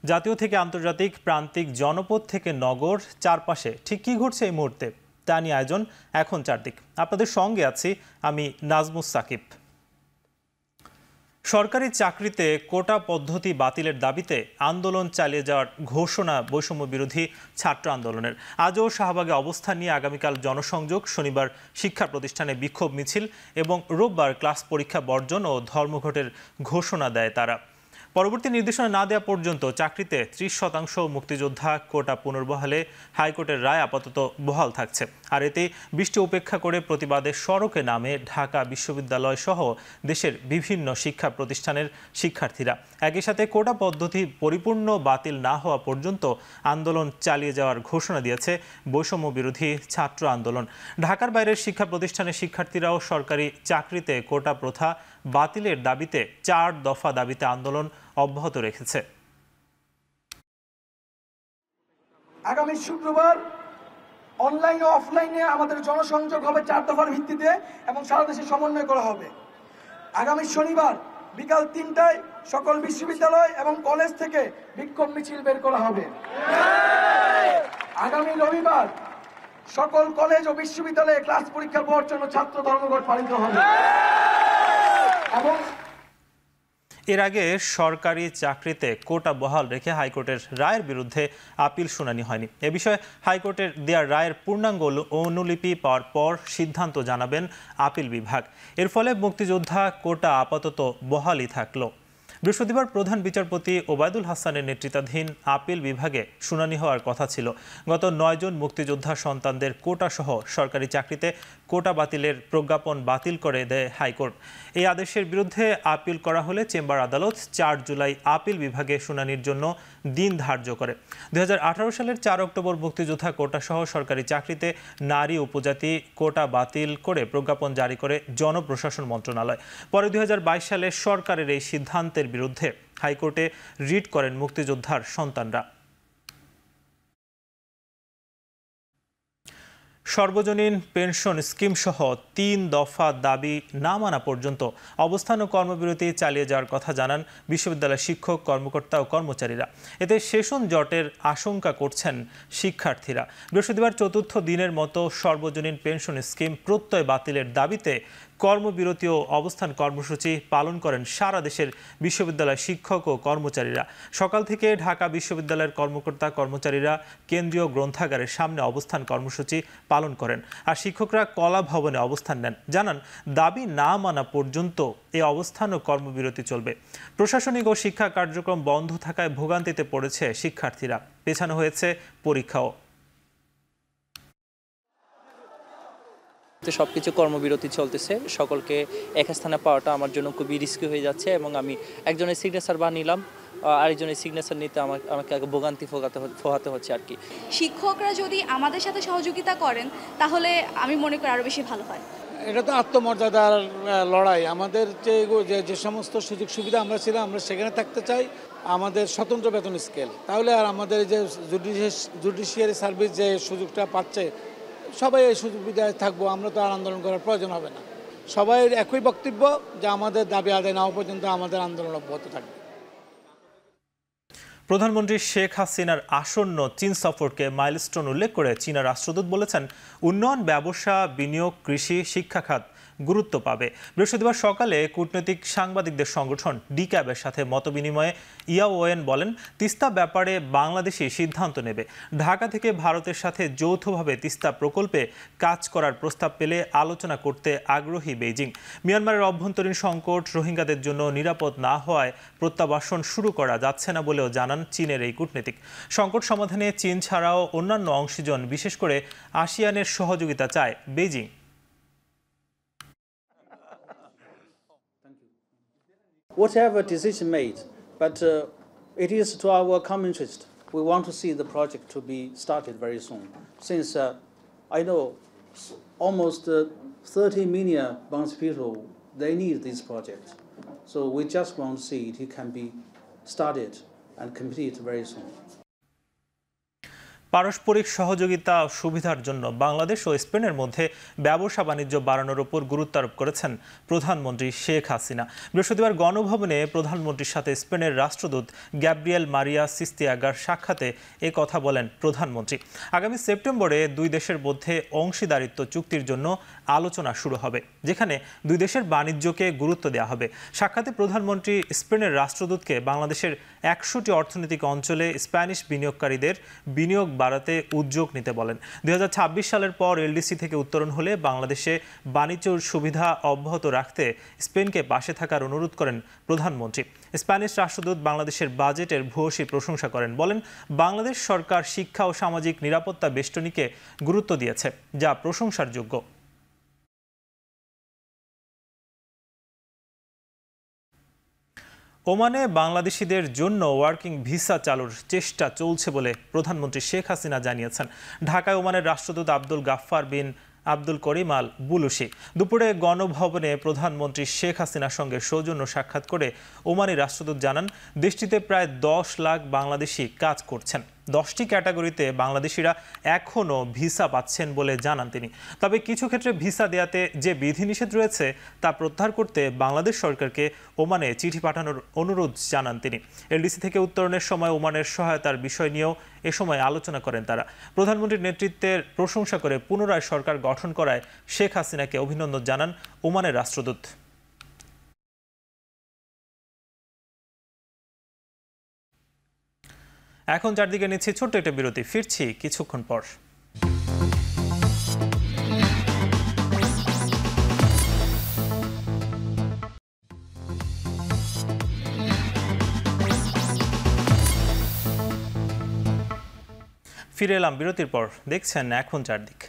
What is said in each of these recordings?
জাতীয় থেকে আন্তর্জাতিক, প্রান্তিক, জনপদ থেকে নগর, চারপাশে ঠিক কী ঘটছে এই মুহূর্তে তা নিয়ে আয়োজন এখন চারদিক। আপনাদের সঙ্গে আছি আমি নাজমুস সাকিব। সরকারি চাকরিতে কোটা পদ্ধতি বাতিলের দাবিতে আন্দোলন চালিয়ে যাওয়ার ঘোষণা বৈষম্য বিরোধী ছাত্র আন্দোলনের। আজও শাহবাগে অবস্থান নিয়ে আগামীকাল জনসংযোগ, শনিবার শিক্ষা প্রতিষ্ঠানে বিক্ষোভ মিছিল এবং রোববার ক্লাস পরীক্ষা বর্জন ও ধর্মঘটের ঘোষণা দেয় তারা। পরবর্তী নির্দেশনা না দেওয়া পর্যন্ত চাকরিতে 30% মুক্তিযোদ্ধা কোটা পুনর্বহালে হাইকোর্টের রায় আপাতত বহাল থাকছে। আর এতে বৃষ্টি উপেক্ষা করে প্রতিবাদে সড়কে নামে ঢাকা বিশ্ববিদ্যালয় সহ দেশের বিভিন্ন শিক্ষা প্রতিষ্ঠানের শিক্ষার্থীরা। একই সাথে কোটা পদ্ধতি পরিপূর্ণ বাতিল না হওয়া পর্যন্ত আন্দোলন চালিয়ে যাওয়ার ঘোষণা দিয়েছে বৈষম্য বিরোধী ছাত্র আন্দোলন। ঢাকার বাইরের শিক্ষা প্রতিষ্ঠানের শিক্ষার্থীরাও সরকারি চাকরিতে কোটা প্রথা বাতিলের দাবিতে 4 দফা দাবিতে আন্দোলন অব্যাহত রেখেছে। আগামী শুক্রবার অনলাইন ও অফলাইনে আমাদের জনসংযোগ হবে 4 দফার ভিত্তিতে এবং সারা দেশে সমন্বয় করা হবে। আগামী শনিবার বিকাল 3টায় সকল বিশ্ববিদ্যালয় এবং কলেজ থেকে বিক্ষোভ মিছিল বের করা হবে। আগামী রবিবার সকল কলেজ ও বিশ্ববিদ্যালয়ে ক্লাস পরীক্ষা বর্জন ও ছাত্র ধর্মঘট পালিত হবে। এবং এর আগে সরকারি চাকরিতে কোটা বহাল রেখে হাইকোর্টের রায়ের বিরুদ্ধে আপিল শুনানি হয়নি। এ বিষয়ে হাইকোর্টের দেওয়া রায়ের পূর্ণাঙ্গ অনুলিপি পাওয়ার পর সিদ্ধান্ত জানাবেন আপিল বিভাগ। এর ফলে মুক্তিযোদ্ধা কোটা আপাতত বহালই থাকলো। বৃহস্পতিবার প্রধান বিচারপতি ওবায়দুল হাসানের নেতৃত্বাধীন আপিল বিভাগে শুনানি হওয়ার কথা ছিল। গত 9 জন মুক্তিযোদ্ধা সন্তানদের কোটা সহ সরকারি চাকরিতে কোটা বাতিলের প্রজ্ঞাপন বাতিল করে দেয় হাইকোর্ট। এই আদেশের বিরুদ্ধে আপিল করা হলে চেম্বার আদালত 4 জুলাই আপিল বিভাগে শুনানির জন্য দিন ধার্য করে। 2018 সালের 4 অক্টোবর মুক্তিযোদ্ধা কোটা সহ সরকারি চাকরিতে নারী উপজাতি কোটা বাতিল করে প্রজ্ঞাপন জারি করে জনপ্রশাসন মন্ত্রণালয়। পরে 2022 সালে সরকারের এই সিদ্ধান্তের বিরুদ্ধে হাইকোর্টে রিট করেন মুক্তিযোদ্ধার সন্তানরা। সর্বজনীন পেনশন স্কিম সহ 3 দফা দাবি না মানা পর্যন্ত অবস্থান ও কর্মবিরতি চালিয়ে যাওয়ার কথা জানান বিশ্ববিদ্যালয়ের শিক্ষক, কর্মকর্তা ও কর্মচারীরা। এতে সেশন জটের আশঙ্কা করছেন শিক্ষার্থীরা। বৃহস্পতিবার 4র্থ দিনের মতো সর্বজনীন পেনশন স্কিম প্রত্যয় বাতিলের দাবিতে কর্মবিরতি ও অবস্থান কর্মসূচি পালন করেন সারা দেশের বিশ্ববিদ্যালয় শিক্ষক ও কর্মচারীরা। সকাল থেকে ঢাকা বিশ্ববিদ্যালয়ের কর্মকর্তা কর্মচারীরা কেন্দ্রীয় গ্রন্থাগারের সামনে অবস্থান কর্মসূচি পালন করেন, আর শিক্ষকরা কলা ভবনে অবস্থান নেন। জানান, দাবি না মানা পর্যন্ত এই অবস্থান ও কর্মবিরতি চলবে। প্রশাসনিক ও শিক্ষা কার্যক্রম বন্ধ থাকায় ভোগান্তিতে পড়েছে শিক্ষার্থীরা। পেছানো হয়েছে পরীক্ষাও। সবকিছু কর্মবিরতি চলতেছে। সকলকে এক স্থানে পাওয়াটা আমার জন্য খুবই রিস্কি হয়ে যাচ্ছে এবং আমি একজনের সিগনেচার বানিলাম, আরেকজনের সিগনেচার নিতে আমাকে আগে ভোগান্তি পোহাতে হচ্ছে আর কি। শিক্ষকরা যদি আমাদের সাথে সহযোগিতা করেন তাহলে আমি মনে করি আরও বেশি ভালো হয়। এটা তো আত্মমর্যাদার লড়াই। আমাদের যে সমস্ত সুযোগ সুবিধা আমরা ছিলাম, আমরা সেখানে থাকতে চাই। আমাদের স্বতন্ত্র বেতন স্কেল, তাহলে আর আমাদের যে জুডিশিয়ারি সার্ভিস যে সুযোগটা পাচ্ছে, সবাই এই সুবিধায় থাকবো, আমরা তো আর আন্দোলন করার প্রয়োজন হবে না। সবাই একই বক্তব্য যে আমাদের দাবি আদায় না হওয়া পর্যন্ত আমাদের আন্দোলন অব্যাহত থাকবে। প্রধানমন্ত্রী শেখ হাসিনার আসন্ন চীন সফরকে মাইলস্টোন উল্লেখ করে চীনা রাষ্ট্রদূত বলেছেন, উন্নয়ন, ব্যবসা, বিনিয়োগ, কৃষি, শিক্ষা খাত গুরুত্ব পাবে। বৃহস্পতিবার সকালে কূটনৈতিক সাংবাদিকদের সংগঠন ডিক্যাবের সাথে মতবিনিময়ে ইয়াওয়েন বলেন, তিস্তা ব্যাপারে বাংলাদেশই সিদ্ধান্ত নেবে। ঢাকা থেকে ভারতের সাথে যৌথভাবে তিস্তা প্রকল্পে কাজ করার প্রস্তাব পেলে আলোচনা করতে আগ্রহী বেইজিং। মিয়ানমারের অভ্যন্তরীণ সংকট, রোহিঙ্গাদের জন্য নিরাপদ না হওয়ায় প্রত্যাবাসন শুরু করা যাচ্ছে না বলেও জানান চীনের এই কূটনীতিক। সংকট সমাধানে চীন ছাড়াও অন্যান্য অংশীজন, বিশেষ করে আসিয়ানের সহযোগিতা চায় Beijing. Whatever decision made, but it is to our common interest. We want to see the project to be started very soon. Since I know almost 30 million Bangladeshi people, they need this project. So we just want to see it can be started and complete very soon. পারস্পরিক সহযোগিতা ও সুবিধার জন্য বাংলাদেশ ও স্পেনের মধ্যে ব্যবসা বাণিজ্য বাড়ানোর উপর গুরুত্ব আরোপ করেছেন প্রধানমন্ত্রী শেখ হাসিনা। বৃহস্পতিবার গণভবনে প্রধানমন্ত্রীর সাথে স্পেনের রাষ্ট্রদূত গ্যাব্রিয়েল মারিয়া সিস্তিয়াগার সাক্ষাতে এ কথা বলেন প্রধানমন্ত্রী। আগামী সেপ্টেম্বরে দুই দেশের মধ্যে অংশীদারিত্ব চুক্তির জন্য আলোচনা শুরু হবে, যেখানে দুই দেশের বাণিজ্যকে গুরুত্ব দেওয়া হবে। সাক্ষাতে প্রধানমন্ত্রী স্পেনের রাষ্ট্রদূতকে বাংলাদেশের 100টি অর্থনৈতিক অঞ্চলে স্প্যানিশ বিনিয়োগকারীদের বিনিয়োগ বাড়াতে উদ্যোগ নিতে বলেন। 2026 সালের পর এলডিসি থেকে উত্তরণ হলে বাংলাদেশে বাণিজ্য সুবিধা অব্যাহত রাখতে স্পেনকে পাশে থাকার অনুরোধ করেন প্রধানমন্ত্রী। স্প্যানিশ রাষ্ট্রদূত বাংলাদেশের বাজেটের ভূয়সী প্রশংসা করেন, বলেন বাংলাদেশ সরকার শিক্ষা ও সামাজিক নিরাপত্তা বেষ্টনীকে গুরুত্ব দিয়েছে, যা প্রশংসার যোগ্য। ওমানে বাংলাদেশিদের জন্য ওয়ার্কিং ভিসা চালুর চেষ্টা চলছে বলে প্রধানমন্ত্রী শেখ হাসিনা জানিয়েছেন। ঢাকায় ওমানের রাষ্ট্রদূত আব্দুল গাফফার বিন আব্দুল করিম আল বুলুশি দুপুরে গণভবনে প্রধানমন্ত্রী শেখ হাসিনার সঙ্গে সৌজন্য সাক্ষাৎ করে ওমানি রাষ্ট্রদূত জানান, দেশটিতে প্রায় 10 লাখ বাংলাদেশি কাজ করছেন। 10টি ক্যাটাগরিতে বাংলাদেশিরা এখনও ভিসা পাচ্ছেন বলে জানান তিনি। তবে কিছু ক্ষেত্রে ভিসা দেওয়াতে যে বিধিনিষেধ রয়েছে তা প্রত্যাহার করতে বাংলাদেশ সরকারকে ওমানে চিঠি পাঠানোর অনুরোধ জানান তিনি। এলডিসি থেকে উত্তরণের সময় ওমানের সহায়তার বিষয় নিয়েও এ সময় আলোচনা করেন তারা। প্রধানমন্ত্রীর নেতৃত্বের প্রশংসা করে পুনরায় সরকার গঠন করায় শেখ হাসিনাকে অভিনন্দন জানান ওমানের রাষ্ট্রদূত। এখন চারদিকে নিচ্ছি ছোট্ট একটা বিরতি, ফিরছি কিছুক্ষণ পর। ফিরে এলাম বিরতির পর। দেখছেন এখন চারদিক।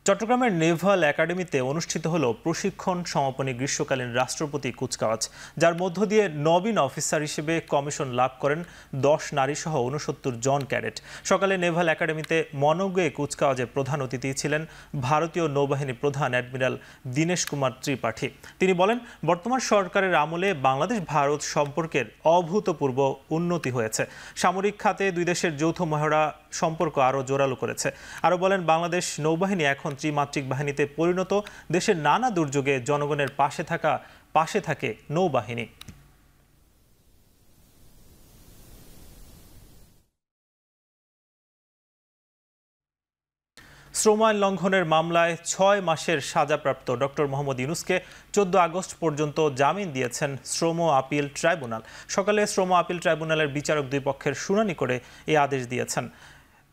চট্টগ্রামের নেভাল একাডেমিতে অনুষ্ঠিত হলো প্রশিক্ষণ সমাপনী গ্রীষ্মকালীন রাষ্ট্রপতি কুচকাওয়াজ, যার মধ্য দিয়ে নবীন অফিসার হিসেবে কমিশন লাভ করেন 10 নারী সহ 69 জন ক্যাডেট। সকালে নেভাল একাডেমিতে মনোজ্ঞ কুচকাওয়াজে প্রধান অতিথি ছিলেন ভারতীয় নৌবাহিনী প্রধান অ্যাডমিরাল দীনেশ কুমার ত্রিপাঠী। তিনি বলেন, বর্তমান সরকারের আমলে বাংলাদেশ ভারত সম্পর্কের অভূতপূর্ব উন্নতি হয়েছে। সামরিক খাতে দুই দেশের যৌথ মহড়া সম্পর্ক আরও জোরালো করেছে। আরও বলেন, বাংলাদেশ নৌবাহিনী এখন ত্রিমাত্রিক বাহিনীতে পরিণত, দেশের নানা দুর্যোগে জনগণের পাশে থাকে নৌবাহিনী। শ্রম আইন লঙ্ঘনের মামলায় 6 মাসের সাজাপ্রাপ্ত ডক্টর মোহাম্মদ ইউনূসকে 14 আগস্ট পর্যন্ত জামিন দিয়েছেন শ্রম আপিল ট্রাইব্যুনাল। সকালে শ্রম আপিল ট্রাইব্যুনালের বিচারক দুই পক্ষের শুনানি করে এই আদেশ দিয়েছেন।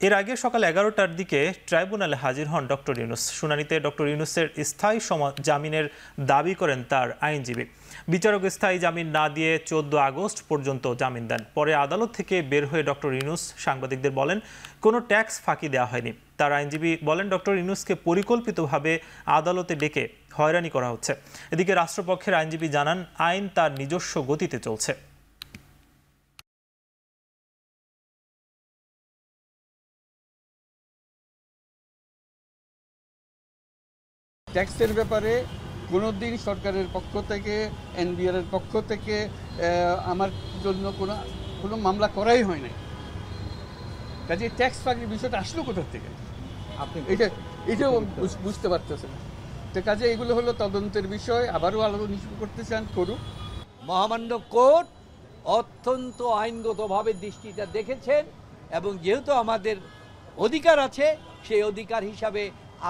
এর আগে সকাল 11টার দিকে ট্রাইব্যুনালে হাজির হন ডক্টর ইউনূস। শুনানিতে ডক্টর ইউনূসের স্থায়ী জামিনের দাবি করেন তার আইনজীবী। বিচারক স্থায়ী জামিন না দিয়ে 14 আগস্ট পর্যন্ত জামিন দেন। পরে আদালত থেকে বের হয়ে ডক্টর ইউনূস সাংবাদিকদের বলেন, কোনো ট্যাক্স ফাঁকি দেওয়া হয়নি। তার আইনজীবী বলেন, ডক্টর ইউনূসকে পরিকল্পিতভাবে আদালতে ডেকে হয়রানি করা হচ্ছে। এদিকে রাষ্ট্রপক্ষের আইনজীবী জানান, আইন তার নিজস্ব গতিতে চলছে। ট্যাক্সের ব্যাপারে কোনোদিন সরকারের পক্ষ থেকে এনবিআরের পক্ষ থেকে আমার জন্য কোনো মামলা করাই হয় নাই। কাজে ট্যাক্স ফাঁকির বিষয়টা আসলো কোথা থেকে আপনি এটাও বুঝতে পারতেছেন। তো কাজে এগুলো হলো তদন্তের বিষয়, আবারও আলোচনা করতে চান করুক। মহামান্য কোর্ট অত্যন্ত আইনগতভাবে দৃষ্টিটা দেখেছেন এবং যেহেতু আমাদের অধিকার আছে সেই অধিকার হিসাবে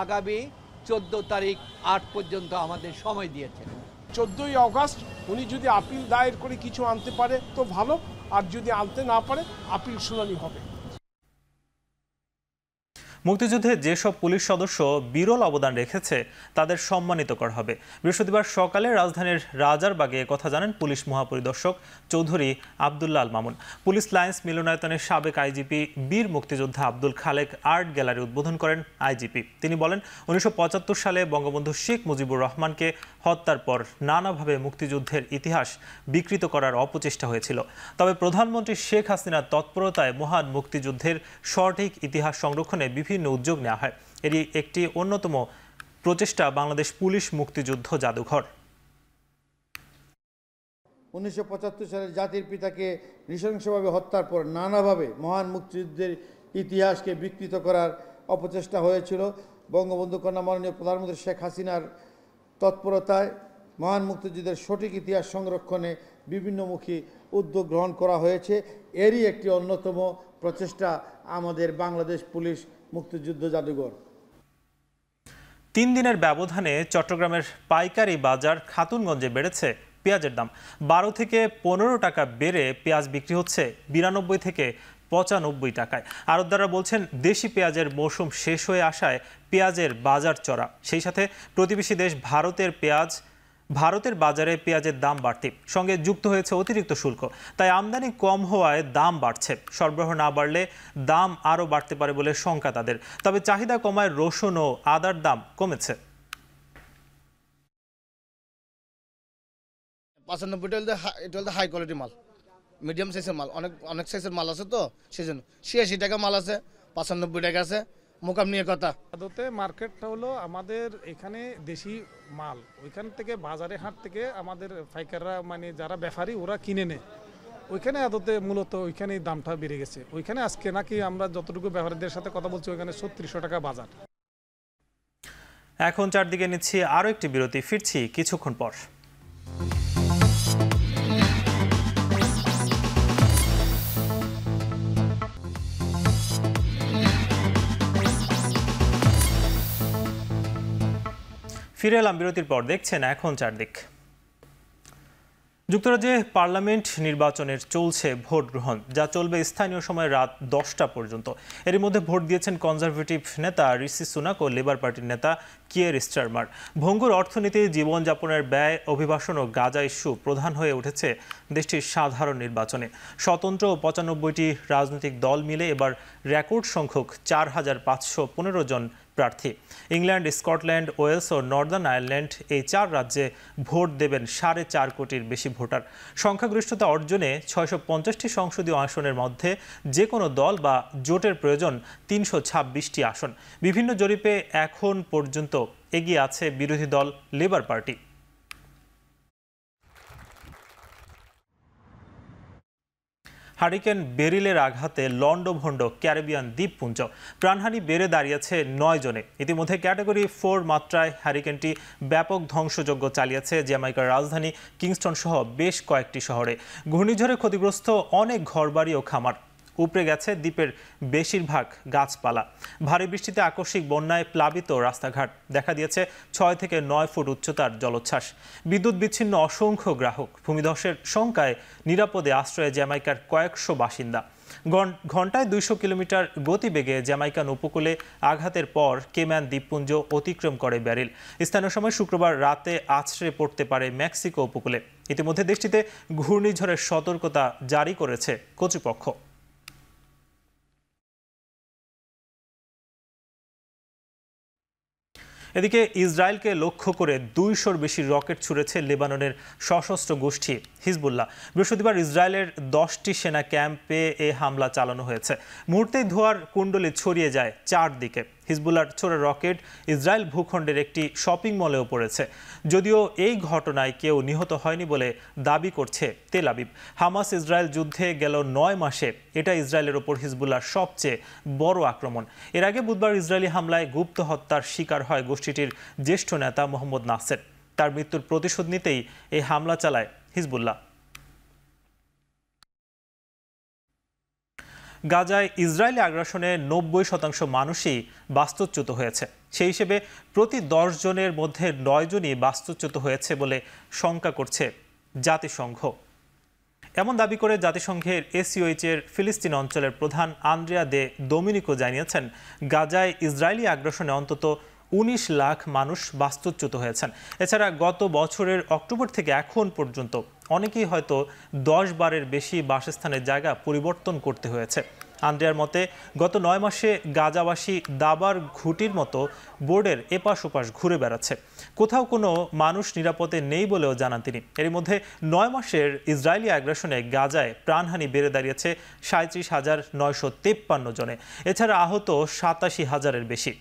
আগামী 14 তারিখ 8 পর্যন্ত আমাদের সময় দিয়েছেন। 14ই আগস্ট উনি যদি আপিল দায়ের করে কিছু আনতে পারে তো ভালো, আর যদি আনতে না পারে আপিল শুনানি হবে। মুক্তিযুদ্ধে যেসব পুলিশ সদস্য বিরল অবদান রেখেছে তাদের সম্মানিত করা হবে। বৃহস্পতিবার সকালে রাজধানীর রাজারবাগে কথা জানান police মহাপরিদর্শক Chowdhury Abdullah Al Mamun. Police lines মিলনায়তনের সাবেক আইজিপি বীর মুক্তিযোদ্ধা আব্দুল খালেক আর্ট গ্যালারি উদ্বোধন করেন আইজিপি। তিনি বলেন, 1975 সালে বঙ্গবন্ধু শেখ মুজিবুর রহমানকে হত্যার পর নানাভাবে মুক্তিযুদ্ধের ইতিহাস বিকৃত করার অপচেষ্টা হয়েছিল। তবে প্রধানমন্ত্রী শেখ হাসিনার তৎপরতায় মহান মুক্তিযুদ্ধের সঠিক ইতিহাস সংরক্ষণে বিভিন্ন উদ্যোগ নেওয়া হয়। এরই একটি অন্যতম প্রচেষ্টা বাংলাদেশ পুলিশ মুক্তিযুদ্ধ জাদুঘর। 1975 সালে জাতির পিতাকে নৃশংসভাবে হত্যার পর নানাভাবে মহান মুক্তিযুদ্ধের ইতিহাসকে বিকৃত করার অপচেষ্টা হয়েছিল। বঙ্গবন্ধু কন্যা মাননীয় প্রধানমন্ত্রী শেখ হাসিনার তৎপরতায় মহান মুক্তিযুদ্ধের সঠিক ইতিহাস সংরক্ষণে বিভিন্নমুখী উদ্যোগ গ্রহণ করা হয়েছে। এরই একটি অন্যতম প্রচেষ্টা আমাদের বাংলাদেশ পুলিশ মুক্তিযুদ্ধ জাদুঘর। 3 দিনের ব্যবধানে চট্টগ্রামের পাইকারি বাজার খাতুনগঞ্জে বেড়েছে পেঁয়াজের দাম। 12 থেকে 15 টাকা বেড়ে পেঁয়াজ বিক্রি হচ্ছে 92 থেকে 95 টাকায়। আড়তদাররা বলছেন দেশি পেঁয়াজের মৌসুম শেষ হয়ে আসায় পেঁয়াজের বাজার চড়া। সেই সাথে প্রতিবেশী দেশ ভারতের বাজারে পেঁয়াজের দাম বাড়তি সঙ্গে যুক্ত হয়েছে অতিরিক্ত শুল্ক। তাই আমদানি কম হওয়ায় দাম বাড়ছে। সরবরাহ না বাড়লে দাম আরও বাড়তে পারে বলে শঙ্কা তাদের। তবে চাহিদা কমায় রসুন ও আদার দাম কমেছে। 95টা এটা হলো হাই কোয়ালিটি মাল, মিডিয়াম সাইজের মাল, অনেক সাইজের মাল আছে তো সেজন্য 86 টাকা মাল আছে, 95 টাকা আছে, মোকাম নিয়ে কথা। আদতে মার্কেটটা হলো আমাদের এখানে দেশি মাল, ওইখান থেকে বাজারে হাট থেকে আমাদের পাইকাররা মানে যারা ব্যাপারী ওরা কিনে নেয়, ওইখানে আদতে মূলত ওইখানে দামটা বেড়ে গেছে। ওইখানে আজকে নাকি আমরা যতটুকু ব্যাপারীদের সাথে কথা বলছি ওইখানে 3600 টাকা বাজার। এখন চারদিকে নিচ্ছি আরও একটি বিরতি, ফিরছি কিছুক্ষণ পর। ফিরে এলাম বিরতির পর। দেখছেন এখন চারদিক। যুক্তরাজ্যে পার্লামেন্ট নির্বাচনের চলছে ভোট গ্রহণ, যা চলবে স্থানীয় সময় রাত 10টা পর্যন্ত। এর মধ্যে ভোট দিয়েছেন কনজারভেটিভ নেতা ঋষি সুনাক ও লেবার পার্টির নেতা কিয়ের স্টারমার। ভঙ্গুর অর্থনীতি, জীবনযাপনের ব্যয়, অভিবাসন ও গাঁজা ইস্যু প্রধান হয়ে উঠেছে দেশটির সাধারণ নির্বাচনে। স্বতন্ত্র ও 95টি রাজনৈতিক দল মিলে এবার রেকর্ড সংখ্যক 4515 জন প্রার্থী। ইংল্যান্ড, স্কটল্যান্ড, ওয়েলস ও নর্দার্ন আয়ারল্যান্ড এই 4 রাজ্যে ভোট দেবেন 4.5 কোটির বেশি ভোটার। সংখ্যাগরিষ্ঠতা অর্জনে 650টি সংসদীয় আসনের মধ্যে যে কোনো দল বা জোটের প্রয়োজন 326টি আসন। বিভিন্ন জরিপে এখন পর্যন্ত এগিয়ে আছে বিরোধী দল লেবার পার্টি। হারিকেন বেরিলের আঘাতে লন্ডভন্ড ক্যারিবিয়ান দ্বীপপুঞ্জ, প্রাণহানি বেড়ে দাঁড়িয়েছে 9 জনে। ইতিমধ্যে ক্যাটাগরি 4 মাত্রায় হারিকেনটি ব্যাপক ধ্বংসযজ্ঞ চালিয়েছে জ্যামাইকার রাজধানী কিংস্টন সহ বেশ কয়েকটি শহরে। ঘূর্ণিঝড়ে ক্ষতিগ্রস্ত অনেক ঘরবাড়ি ও খামার, উপড়ে গেছে দ্বীপের বেশিরভাগ গাছপালা। ভারী বৃষ্টিতে আকস্মিক বন্যায় প্লাবিত রাস্তাঘাট, দেখা দিয়েছে 6 থেকে 9 ফুট উচ্চতার জলোচ্ছ্বাস। বিদ্যুৎ বিচ্ছিন্ন অসংখ্য গ্রাহক, ভূমিধসের শঙ্কায় নিরাপদে আশ্রয়ে জ্যামাইকার কয়েকশো বাসিন্দা। ঘন্টায় 200 কিলোমিটার গতিবেগে জ্যামাইকান উপকূলে আঘাতের পর কেম্যান দ্বীপপুঞ্জ অতিক্রম করে ব্যারিল। স্থানীয় সময় শুক্রবার রাতে আছড়ে পড়তে পারে মেক্সিকো উপকূলে। ইতিমধ্যে দেশটিতে ঘূর্ণিঝড়ের সতর্কতা জারি করেছে কর্তৃপক্ষ। এদিকে ইসরায়েলকে লক্ষ্য করে 200-র বেশি রকেট ছুড়েছে লেবাননের সশস্ত্র গোষ্ঠী হিজবুল্লাহ। বৃহস্পতিবার ইসরায়েলের 10টি সেনা ক্যাম্পে এ হামলা চালানো হয়েছে। মুহূর্তেই ধোঁয়ার কুণ্ডলী ছড়িয়ে যায় চারদিকে। হিজবুল্লাহর ছোড়া রকেট ইসরায়েল ভূখণ্ডের একটি শপিং মলেও পড়েছে। যদিও এই ঘটনায় কেউ নিহত হয়নি বলে দাবি করছে তেল আবিব। হামাস ইসরায়েল যুদ্ধে গেল 9 মাসে এটা ইসরায়েলের ওপর হিজবুল্লাহর সবচেয়ে বড় আক্রমণ। এর আগে বুধবার ইসরায়েলি হামলায় গুপ্ত হত্যার শিকার হয় গোষ্ঠীটির জ্যেষ্ঠ নেতা মোহাম্মদ নাসের। তার মৃত্যুর প্রতিশোধ নিতেই এই হামলা চালায় হিজবুল্লাহ। গাজায় ইসরায়েলি আগ্রাসনে 90% মানুষই বাস্তুচ্যুত হয়েছে। সেই হিসেবে প্রতি 10 জনের মধ্যে 9 জনই বাস্তুচ্যুত হয়েছে বলে শঙ্কা করছে জাতিসংঘ। এমন দাবি করে জাতিসংঘের এসইউএইচ-এর ফিলিস্তিন অঞ্চলের প্রধান আন্দ্রিয়া দে ডোমিনিকো জানিয়েছেন, গাজায় ইসরায়েলি আগ্রাসনে অন্তত 19 লাখ মানুষ বাস্তুচ্যুত হয়েছেন। এছাড়া গত বছরের অক্টোবর থেকে এখন পর্যন্ত অনেকেই হয়তো 10 বারের বেশি বাসস্থানের জায়গা পরিবর্তন করতে হয়েছে। আন্দ্রিয়ার মতে গত 9 মাসে গাজাবাসী দাবার ঘুঁটির মতো বোর্ডের এপাশ ওপাশ ঘুরে বেড়াচ্ছে। কোথাও কোনো মানুষ নিরাপদে নেই বলেও জানান তিনি। এর মধ্যে 9 মাসের ইসরায়েলি আগ্রাসনে গাজায় প্রাণহানি বেড়ে দাঁড়িয়েছে 37,953 জনে। এছাড়া আহত 87,000-এর বেশি।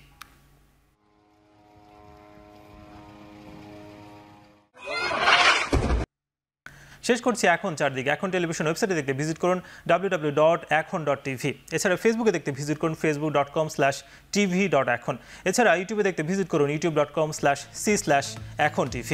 শেষ করছি এখন চারদিকে। এখন টেলিভিশন ওয়েবসাইটে দেখতে ভিজিট করুন www.ekhon.tv। এছাড়া ফেসবুকে দেখতে ভিজিট করুন facebook.com/tv.ekhon। এছাড়া ইউটিউবে দেখতে ভিজিট করুন youtube.com/c/ekhon tv।